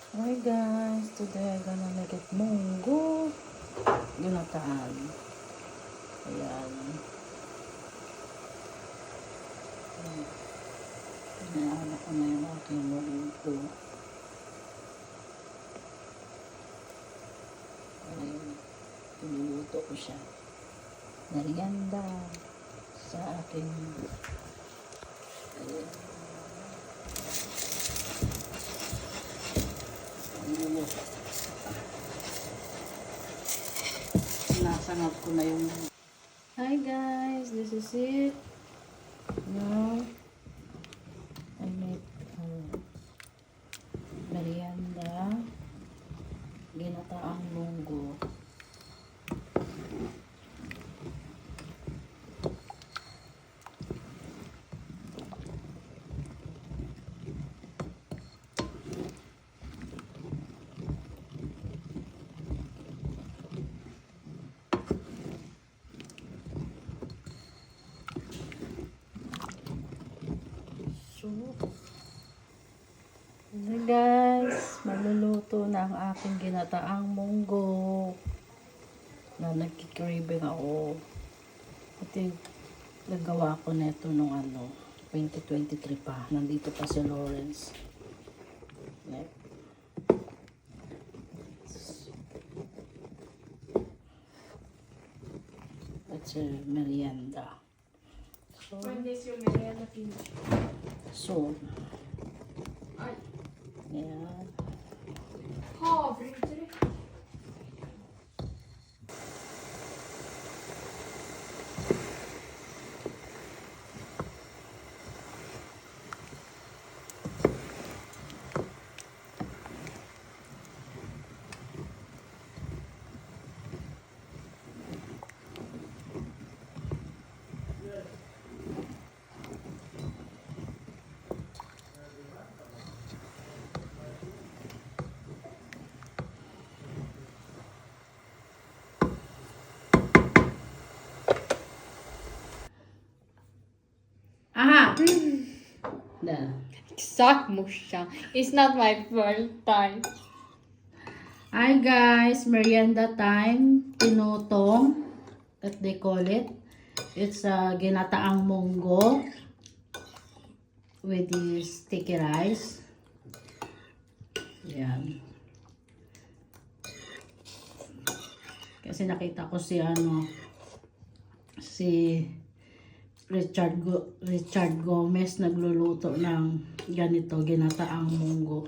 Hi guys, today I'm gonna make it munggo ginataan. Ayan. Pinaan ko na yung aking munggo. Ayan. Pinuluto ko siya. Merienda sa aking ayan. Nasangap ko na yung hi guys, this is it. Now I make merienda ginataang munggo. Hey guys, maluluto na ang aking ginataang munggo na nagki-craving ako. Ito yung nagawa ko neto nung 2023 pa. Nandito pa si Lawrence. Yep. That's a merienda. So, When is your merienda finished? so Ay, yeah. havre inte det? Aha! There. Exakt morsan. It's not my first time. Hi guys, merienda time, tinutong, that they call it. It's ginataang munggo with this sticky rice. Yan. Kasi nakita ko si Richard Gomez nagluluto ng ganito, ginataang munggo.